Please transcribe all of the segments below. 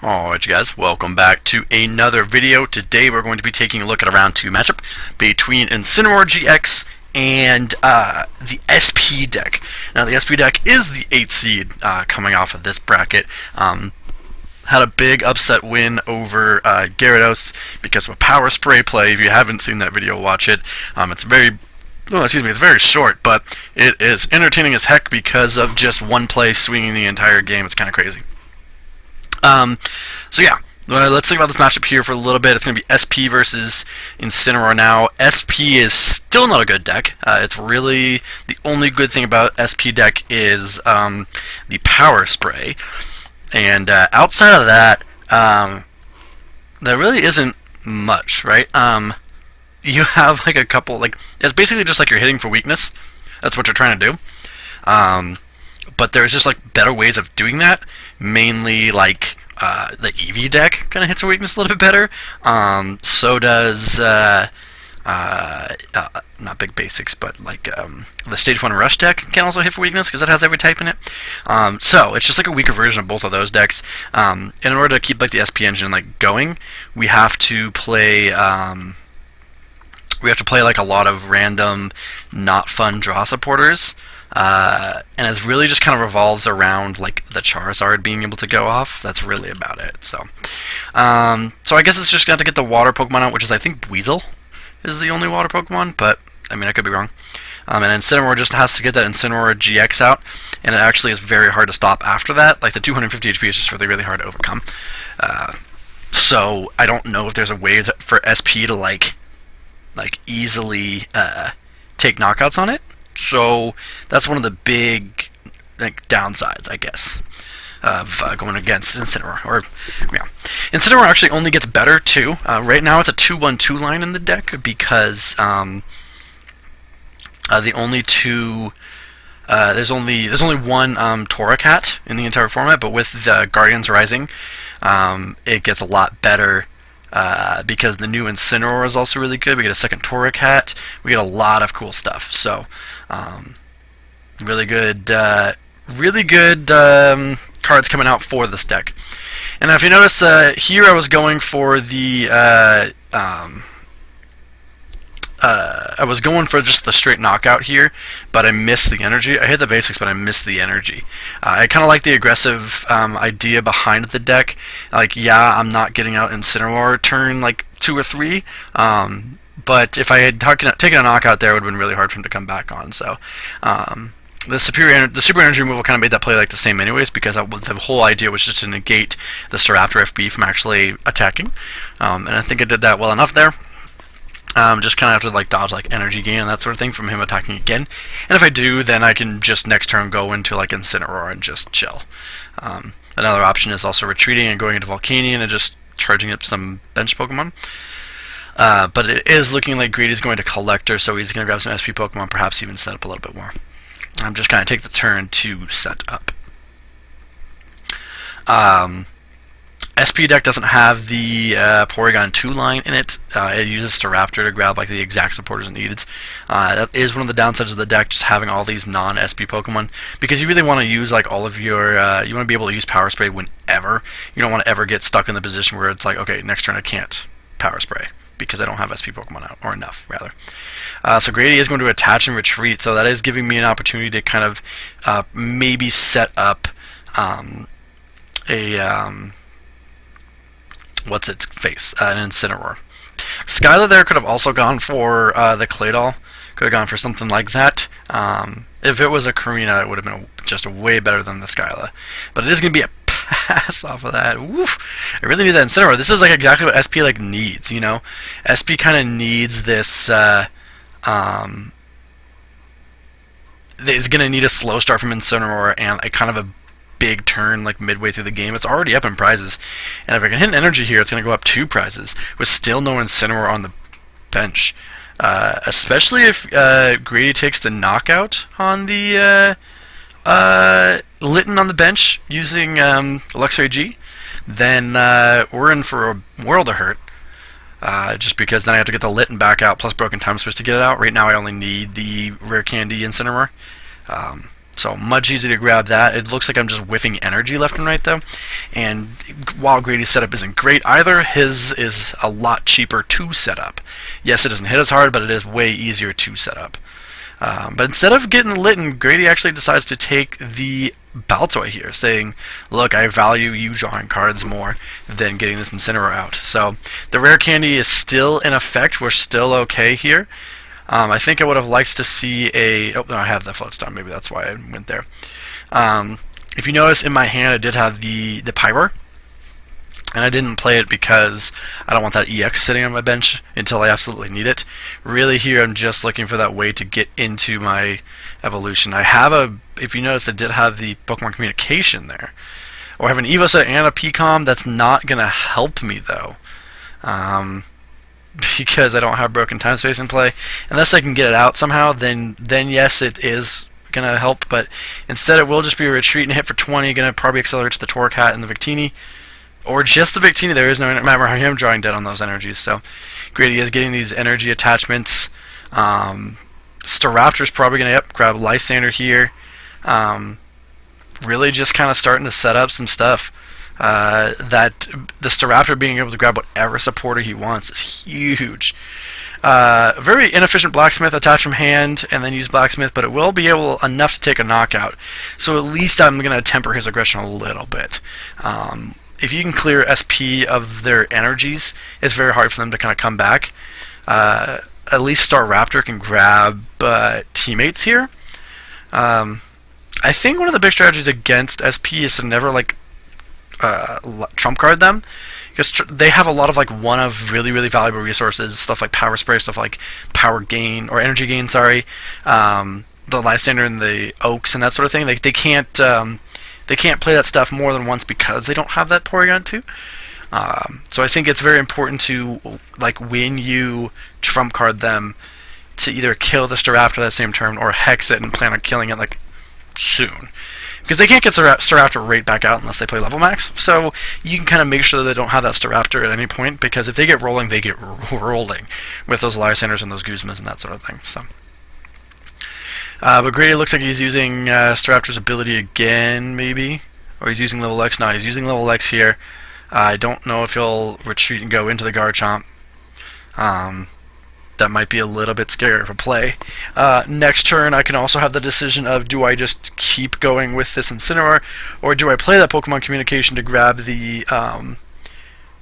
Alright you guys, welcome back to another video. Today we're going to be taking a look at a round 2 matchup between Incineroar GX and the SP deck. Now the SP deck is the 8th seed coming off of this bracket. Had a big upset win over Gyarados because of a power spray play. If you haven't seen that video, watch it. It's very short, but it is entertaining as heck because of just one play swinging the entire game. It's kind of crazy. So yeah, let's think about this matchup here for a little bit. It's going to be SP versus Incineroar now. SP is still not a good deck. It's really, the only good thing about SP deck is the power spray. And outside of that, there really isn't much, right? You have like a couple, like, it's basically just like you're hitting for weakness. That's what you're trying to do. But there's just like better ways of doing that. Mainly like the EV deck kind of hits a weakness a little bit better. So does not big basics, but like the Stage 1 Rush deck can also hit for weakness because it has every type in it. So it's just like a weaker version of both of those decks. And in order to keep like the SP engine like going, we have to play like a lot of random not fun draw supporters. And it really just kind of revolves around like the Charizard being able to go off. That's really about it. So I guess it's just got to get the water Pokemon out, which is I think Weasel is the only water Pokemon, but I mean I could be wrong. And Incineroar just has to get that Incineroar GX out, and it actually is very hard to stop after that. Like the 250 HP is just really hard to overcome. So I don't know if there's a way for SP to like easily take knockouts on it. So that's one of the big like downsides, I guess, of going against Incineroar. Or yeah, Incineroar actually only gets better too. Right now it's a 2-1-2 line in the deck because the only two there's only one Torracat in the entire format, but with the Guardians Rising, it gets a lot better. Because the new Incineroar is also really good. We get a second Torracat. We get a lot of cool stuff. So, really good cards coming out for this deck. And if you notice, here I was going for the I was going for just the straight knockout here, but I missed the energy. I hit the basics, but I missed the energy. I kind of like the aggressive idea behind the deck. Like, yeah, I'm not getting out Incineroar turn like 2 or 3, but if I had taken a knockout there, it would have been really hard for him to come back on. So the super energy removal kind of made that play like the same anyways, because the whole idea was just to negate the Staraptor FB from actually attacking, and I think I did that well enough there. Just kind of have to like dodge like energy gain and that sort of thing from him attacking again. And if I do, then I can just next turn go into like Incineroar and just chill. Another option is also retreating and going into Volcanion and just charging up some bench Pokemon. But it is looking like Grady's going to Collector, so he's going to grab some SP Pokemon, perhaps even set up a little bit more. I'm just kind of take the turn to set up. SP deck doesn't have the Porygon 2 line in it. It uses Staraptor to grab like the exact supporters it needs. That is one of the downsides of the deck, just having all these non-SP Pokemon, because you really want to use like all of your, you want to be able to use Power Spray whenever. You don't want to ever get stuck in the position where it's like, okay, next turn I can't Power Spray because I don't have SP Pokemon out, or enough rather. So Grady is going to attach and retreat, so that is giving me an opportunity to kind of maybe set up what's its face? An Incineroar. Skyla there could have also gone for the Claydol. Could have gone for something like that. If it was a Karina, it would have been just way better than the Skyla. But it is going to be a pass off of that. Woof! I really need that Incineroar. This is like exactly what SP like needs, you know? SP kind of needs this. It's going to need a slow start from Incineroar and a kind of a big turn like midway through the game. It's already up in prizes, and if I can hit an energy here, it's going to go up 2 prizes with still no Incineroar on the bench. Especially if Grady takes the knockout on the Litten on the bench using Luxray G, then we're in for a world of hurt. Just because then I have to get the Litten back out plus Broken Time Switch to get it out. Right now I only need the Rare Candy Incineroar. So much easier to grab that. It looks like I'm just whiffing energy left and right though. And while Grady's setup isn't great either, his is a lot cheaper to set up. Yes, it doesn't hit as hard, but it is way easier to set up. But instead of getting Litten, Grady actually decides to take the Baltoy here, saying, look, I value you drawing cards more than getting this Incineroar out. So the rare candy is still in effect. We're still okay here. I think I would have liked to see a... Oh, no, I have the float stone. Maybe that's why I went there. If you notice, in my hand, I did have the Pyroar. And I didn't play it because I don't want that EX sitting on my bench until I absolutely need it. Really here, I'm just looking for that way to get into my evolution. I have a... If you notice, I did have the Pokemon Communication there. Or I have an Evo set and a PCOM. That's not going to help me, though. Because I don't have Broken Time Space in play. Unless I can get it out somehow, then yes, it is going to help. But instead, it will just be a retreat and hit for 20. Going to probably accelerate to the Torcat and the Victini. Or just the Victini. There is no matter how I am drawing dead on those energies. So Grady is getting these energy attachments. Staraptor's probably going to grab Lysander here. Really just kind of starting to set up some stuff. That the Staraptor being able to grab whatever supporter he wants is huge. Very inefficient Blacksmith, attach from hand and then use Blacksmith, but it will be able enough to take a knockout. So at least I'm going to temper his aggression a little bit. If you can clear SP of their energies, it's very hard for them to kind of come back. At least Staraptor can grab teammates here. I think one of the big strategies against SP is to never trump card them, because they have a lot of one of really valuable resources, stuff like Power Spray, stuff like Power Gain or Energy Gain. Sorry, the Lysander and the Oaks and that sort of thing. They can't play that stuff more than once because they don't have that Porygon too. So I think it's very important to when you trump card them to either kill the Staraptor that same turn or hex it and plan on killing it soon. Because they can't get Staraptor right back out unless they play level max. So you can kind of make sure that they don't have that Staraptor at any point, because if they get rolling, they get rolling with those Lysanders and those Guzmas and that sort of thing. So, but Grady looks like he's using Staraptor's ability again, maybe, or he's using level X. No, he's using level X here. I don't know if he'll retreat and go into the Garchomp. That might be a little bit scary of a play. Next turn, I can also have the decision of, do I just keep going with this Incineroar, or do I play that Pokemon Communication to grab the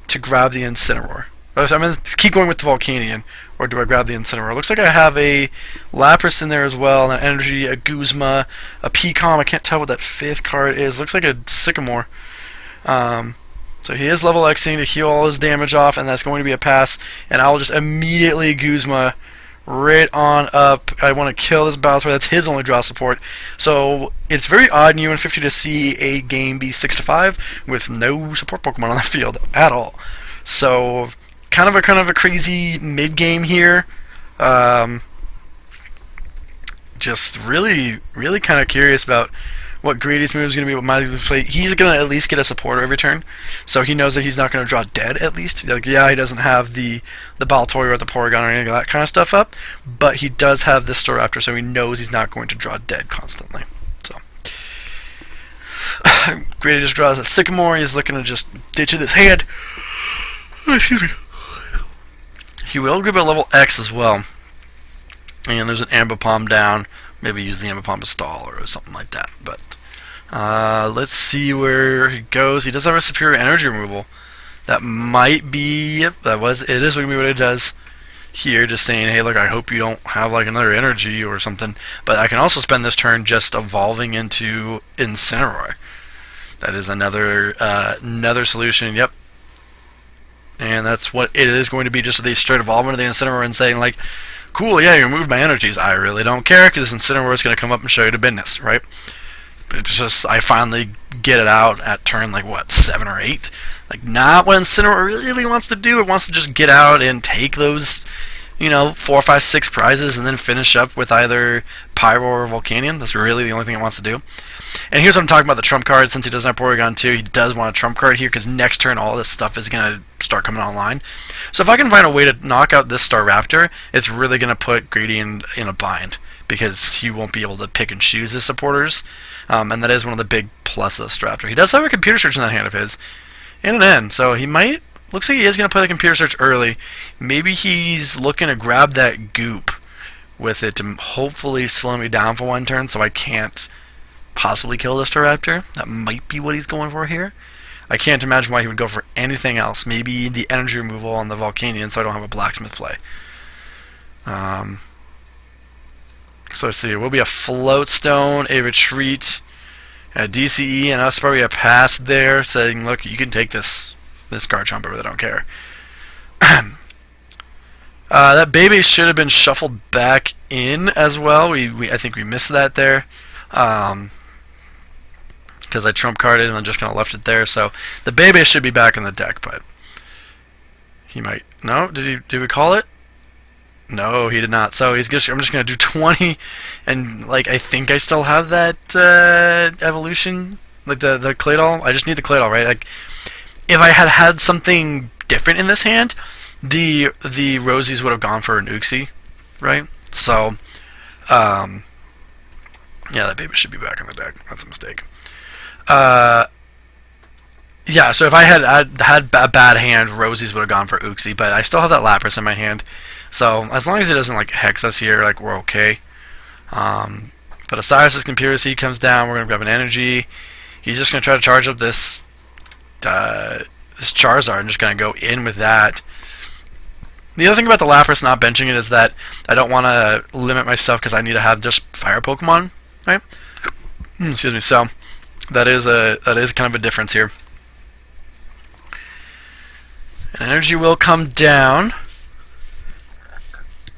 Incineroar? I'm going to keep going with the Volcanion, or do I grab the Incineroar? Looks like I have a Lapras in there as well, an Energy, a Guzma, a PCOM. I can't tell what that fifth card is. Looks like a Sycamore. So he is level Xing to heal all his damage off, and that's going to be a pass. And I'll just immediately Guzma right on up. I want to kill this Baltoy. That's his only draw support. So it's very odd in U150 to see a game be 6-5 with no support Pokemon on the field at all. So kind of a crazy mid game here. Just really kind of curious about what Grady's move is going to be, what my move play. He's going to at least get a supporter every turn, so he knows that he's not going to draw dead, at least. Yeah, he doesn't have the Baltoy or the Porygon or any of that kind of stuff up, but he does have this Staraptor, so he knows he's not going to draw dead constantly. So Grady just draws a Sycamore. He's looking to just ditch this hand. Oh, excuse me. He will give a level X as well, and there's an Ambipom down. Maybe use the Ambipom to stall or something like that. But let's see where he goes. He does have a superior energy removal. That might be... Yep, it is going to be what it does here. Just saying, hey, look, I hope you don't have another energy or something. But I can also spend this turn just evolving into Incineroar. That is another solution. Yep. And that's what it is going to be, just the straight evolvement of the Incineroar and saying, cool, yeah, you removed my energies. I really don't care, because Incineroar is going to come up and show you the business, right? It's just, I finally get it out at turn, 7 or 8? Not what Incineroar really wants to do. It wants to just get out and take those 4, 5, 6 prizes and then finish up with either Pyro or Volcanion. That's really the only thing it wants to do. And here's what I'm talking about, the trump card. Since he doesn't have Porygon 2, he does want a trump card here because next turn all this stuff is going to start coming online. So if I can find a way to knock out this Staraptor, it's really going to put Grady in a bind because he won't be able to pick and choose his supporters. And that is one of the big pluses of Staraptor. He does have a computer search in that hand of his and an N, so he might... Looks like he is going to play the computer search early. Maybe he's looking to grab that goop with it to hopefully slow me down for one turn so I can't possibly kill this Staraptor. That might be what he's going for here. I can't imagine why he would go for anything else. Maybe the energy removal on the Volcanion so I don't have a Blacksmith play. So let's see. It will be a Float Stone, a Retreat, a DCE, and that's probably a pass there saying, look, you can take this Garchomp, I really don't care. That baby should have been shuffled back in as well. I think we missed that there. Because I trump carded and then just kind of left it there. So the baby should be back in the deck, but he might. No, did we call it? No, he did not. So I'm just gonna do 20, and like I think I still have that evolution, like the Claydol. I just need the Claydol, right? Like if I had had something different in this hand, the Rosies would have gone for an Uxie, right? So yeah, that baby should be back in the deck. That's a mistake. Yeah, so if I had a bad hand, Rosies would have gone for Uxie, but I still have that Lapras in my hand. So as long as it doesn't like hex us here, like we're okay. But Osiris' Computer Seed comes down. We're gonna grab an energy. He's just gonna try to charge up this Charizard and just gonna go in with that. The other thing about the Lapras not benching it is that I don't want to limit myself because I need to have just Fire Pokemon, right? Excuse me. So that is kind of a difference here. And energy will come down.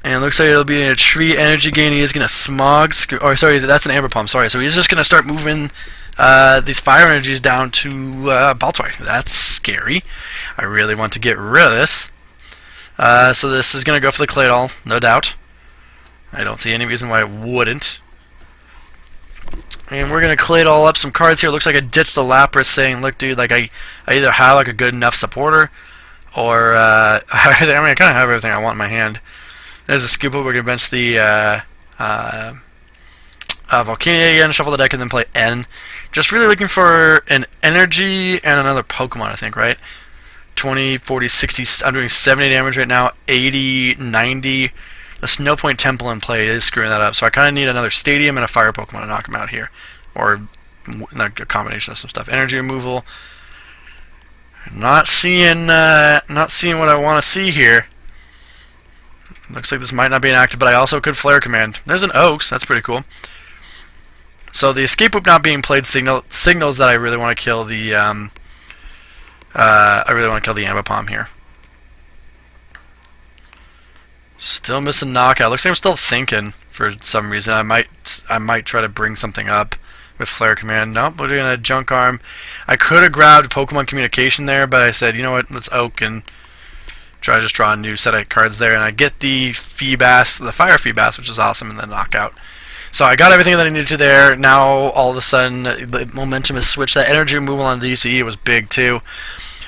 And it looks like it'll be a tree energy gain. He is going to smog... Or, sorry, that's an Amber Palm. Sorry. So he's just going to start moving these fire energies down to Baltoy. That's scary. I really want to get rid of this. So this is going to go for the Claydol, no doubt. I don't see any reason why it wouldn't. And we're going to Claydol up some cards here. It looks like I ditched the Lapras saying, look, dude, like I either have like a good enough supporter or... I kind of have everything I want in my hand. There's a Scoop Up. We're going to bench the Volcania again, shuffle the deck, and then play N. Just really looking for an energy and another Pokemon, I think, right? 20, 40, 60. I'm doing 70 damage right now, 80, 90. The Snow Point Temple in play is screwing that up, so I kind of need another Stadium and a Fire Pokemon to knock him out here. Or like a combination of some stuff. Energy removal. Not seeing what I want to see here. Looks like this might not be an active, but I also could Flare Command. There's an Oaks. That's pretty cool. So the Escape Loop not being played signals that I really want to kill the Ambipom here. Still missing knockout. Looks like I'm still thinking for some reason. I might try to bring something up with Flare Command. Nope, we're doing a Junk Arm. I could have grabbed Pokemon Communication there, but I said, you know what? Let's Oak and try to just draw a new set of cards there, and I get the Feebas, the Fire Feebas, which is awesome, and then Knockout. So I got everything that I needed to there. Now all of a sudden the momentum has switched. That energy removal on the DCE was big too.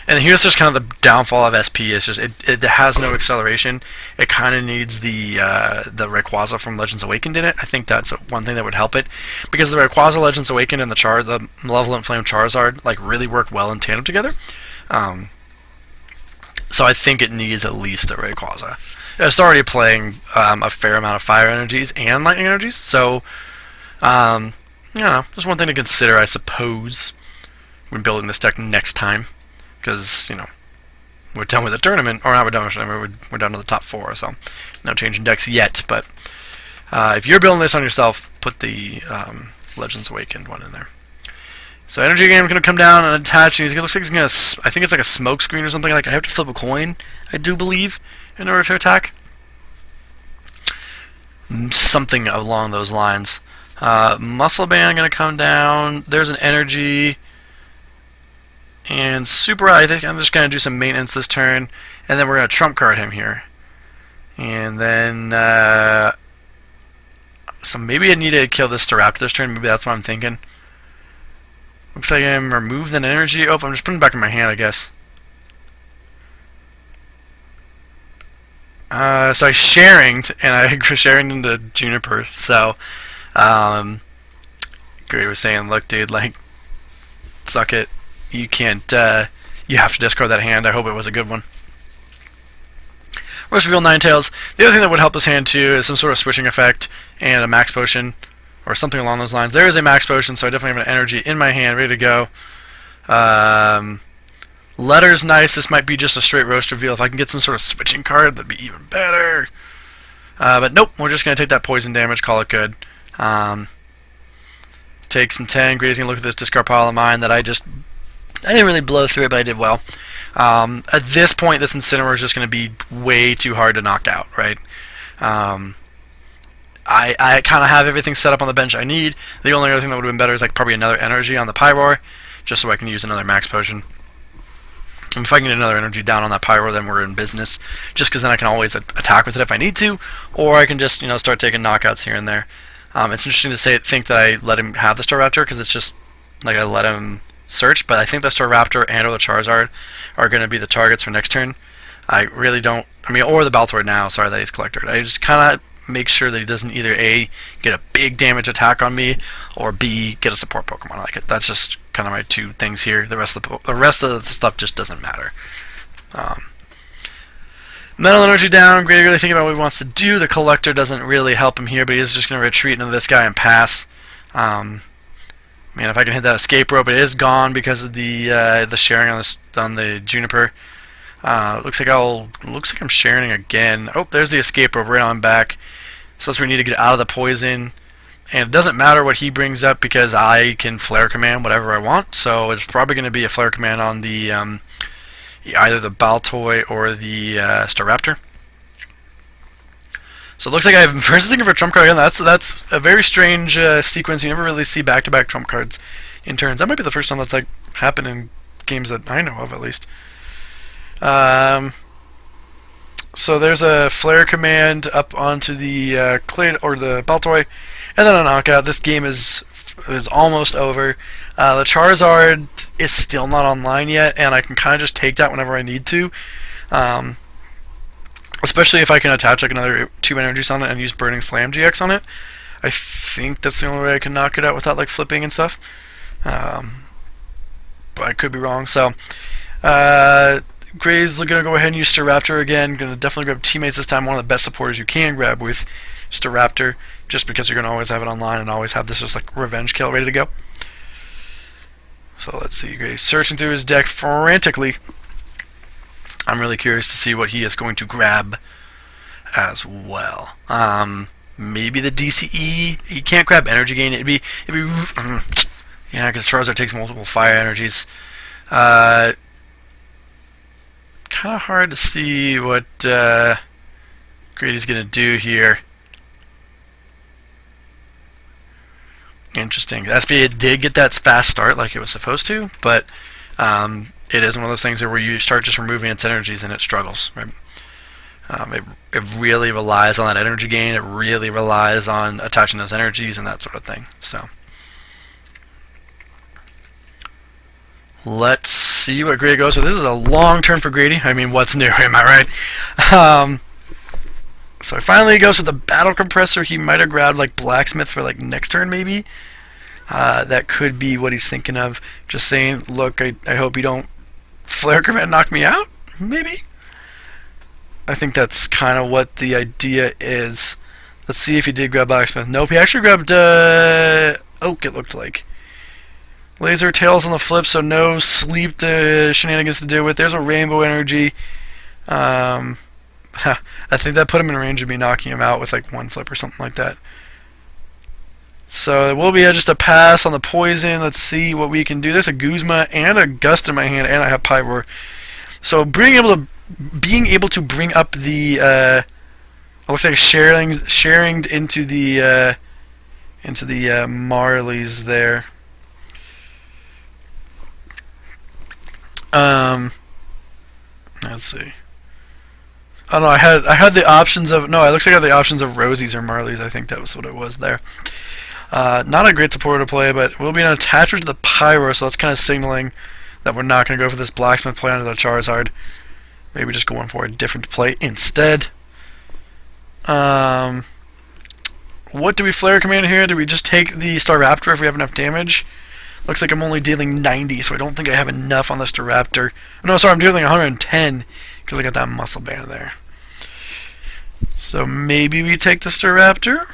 And here's just kind of the downfall of SP. It's just it has no acceleration. It kind of needs the Rayquaza from Legends Awakened in it. I think that's one thing that would help it, because the Rayquaza Legends Awakened and the Malevolent Flame Charizard like really work well in tandem together. So I think it needs at least a Rayquaza. It's already playing a fair amount of fire energies and lightning energies, so just one thing to consider, I suppose, when building this deck next time, because we're done with the tournament, or not, we're done with the tournament, we're down to the top 4, so no change in decks yet. But if you're building this on yourself, put the Legends Awakened one in there. So Energy Game is going to come down and attach. It looks like he's going to, I think it's like a smoke screen or something. Like I have to flip a coin, I do believe, in order to attack. Something along those lines. Muscle Band going to come down. There's an Energy. And Super, I think I'm just going to do some maintenance this turn. And then we're going to trump card him here. And then, so maybe I need to kill this Staraptor this turn. Maybe that's what I'm thinking. Looks like I'm removed an energy. Oh, I'm just putting it back in my hand, I guess. So I sharinged, and I sharinged into Juniper. So, Grady was saying, look, dude, like, suck it. You can't, you have to discard that hand. I hope it was a good one. Let's reveal Ninetales. The other thing that would help this hand, too, is some sort of switching effect and a max potion, or something along those lines. There is a max potion, so I definitely have an energy in my hand, ready to go. Letter's nice. This might be just a straight roast reveal. If I can get some sort of switching card, that'd be even better. But nope, we're just going to take that poison damage, call it good. Take some 10. Grady's going to look at this discard pile of mine that I didn't really blow through it, but I did well. At this point, this Incineroar is just going to be way too hard to knock out, right? I kind of have everything set up on the bench I need. The only other thing that would have been better is like probably another energy on the Pyroar, just so I can use another max potion. And if I can get another energy down on that Pyro, then we're in business. Just because then I can always attack with it if I need to, or I can just start taking knockouts here and there. It's interesting to think that I let him have the Staraptor because it's just like I let him search, but I think the Staraptor and or the Charizard are going to be the targets for next turn. I really don't. I mean, or the Baltoy now. Sorry that he's collected. I just kind of make sure that he doesn't either A, get a big damage attack on me, or B, get a support Pokemon like it. That's just kind of my two things here. The rest of the stuff just doesn't matter. Mental energy down. Grady really thinking about what he wants to do. The collector doesn't really help him here, but he is just going to retreat into this guy and pass. Man, if I can hit that escape rope, it is gone because of the sharing on the Juniper. Looks like I'm sharing again. Oh, there's the escape rope right on back. So that's where we need to get out of the poison. And it doesn't matter what he brings up because I can Flare Command whatever I want. So it's probably going to be a Flare Command on the either the Baltoy or the Staraptor. So it looks like I have first thinking for Trump card again. That's a very strange sequence. You never really see back-to-back Trump cards in turns. That might be the first time that's like happened in games that I know of, at least. So there's a Flare Command up onto the Clay or the Baltoy, and then a knockout. This game is almost over. The Charizard is still not online yet, and I can kind of just take that whenever I need to. Especially if I can attach like another 2 energies on it and use Burning Slam GX on it. I think that's the only way I can knock it out without like flipping and stuff. But I could be wrong. So Gray's going to go ahead and use Staraptor again. Going to definitely grab Teammates this time. One of the best supporters you can grab with Staraptor, just because you're going to always have it online and always have this just like revenge kill ready to go. So let's see. Gray's searching through his deck frantically. I'm really curious to see what he is going to grab as well. Maybe the DCE. He can't grab Energy Gain. It'd be yeah, because Charizard takes multiple fire energies. Kind of hard to see what Grady's gonna do here. Interesting. SBA did get that fast start like it was supposed to, but it is one of those things where you start just removing its energies and it struggles. Right? It really relies on that energy gain. It really relies on attaching those energies and that sort of thing. So let's see what Grady goes with. This is a long turn for Grady. I mean, what's new? Am I right? So finally he goes with the Battle Compressor. He might have grabbed like Blacksmith for like next turn maybe. That could be what he's thinking of. Just saying, look, I hope you don't Flare Command knock me out, maybe? I think that's kind of what the idea is. Let's see if he did grab Blacksmith. Nope, he actually grabbed Oak, it looked like. Laser Tails on the flip, so no sleep shenanigans to do with. There's a Rainbow Energy. I think that put him in range of me knocking him out with like one flip or something like that. So it will be just a pass on the poison. Let's see what we can do. There's a Guzma and a Gust in my hand, and I have Pyroar. So being able to bring up the looks like sharing into the Marlies there. Let's see. Oh no, I had the options of no. It looks like I had the options of Rosie's or Marley's. I think that was what it was there. Not a great supporter to play, but we'll be an attachment to the Pyro, so that's kind of signaling that we're not going to go for this Blacksmith play onto the Charizard. Maybe just going for a different play instead. What do we Flare Command here? Do we just take the Staraptor if we have enough damage? Looks like I'm only dealing 90, so I don't think I have enough on the Staraptor. No, sorry, I'm dealing 110 because I got that Muscle Band there. So maybe we take the Staraptor.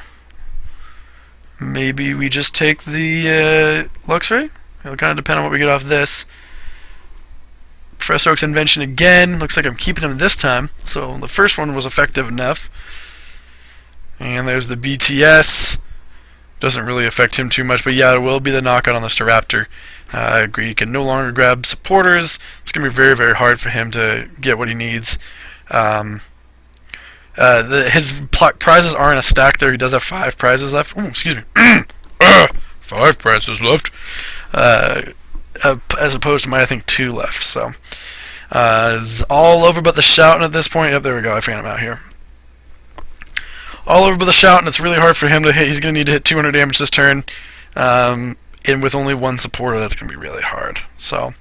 Maybe we just take the Luxray. It'll kind of depend on what we get off this. Professor Oak's Invention again. Looks like I'm keeping him this time. So the first one was effective enough. And there's the BTS. Doesn't really affect him too much, but yeah, it will be the knockout on the Staraptor. I agree. He can no longer grab supporters. It's going to be very, very hard for him to get what he needs. His prizes are in a stack there. He does have 5 prizes left. Ooh, excuse me. 5 prizes left. As opposed to my, I think, 2 left. So, it's all over but the Shouting at this point. Yep, there we go. I found him out here. All over but the Shouting. It's really hard for him to hit. He's going to need to hit 200 damage this turn. And with only 1 supporter, that's going to be really hard. So,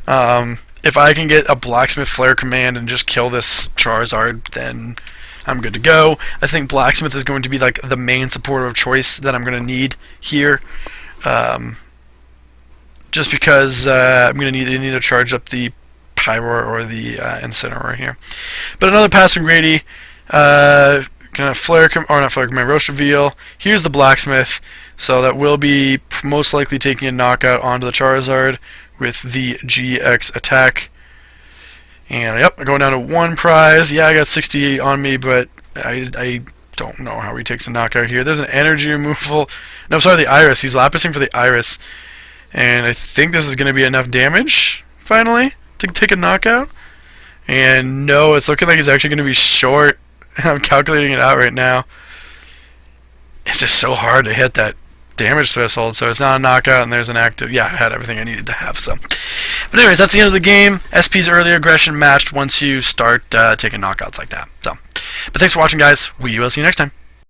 if I can get a Blacksmith Flare Command and just kill this Charizard, then I'm good to go. I think Blacksmith is going to be like the main supporter of choice that I'm going to need here. Just because I'm going to need to charge up the Pyroar or the Incineroar here. But another Passing Grady. Gonna Roast Reveal. Here's the Blacksmith, so that will be most likely taking a knockout onto the Charizard with the GX attack. And yep, going down to 1 prize. Yeah, I got 68 on me, but I don't know how he takes a knockout here. There's an energy removal. No, sorry, the Iris. He's Lapising for the Iris. And I think this is going to be enough damage, finally, to take a knockout. And no, it's looking like he's actually going to be short. I'm calculating it out right now. It's just so hard to hit that damage threshold, so it's not a knockout, and there's an active. Yeah, I had everything I needed to have. So, but anyways, that's the end of the game. SP's early aggression matched once you start taking knockouts like that. So, but thanks for watching, guys. We will see you next time.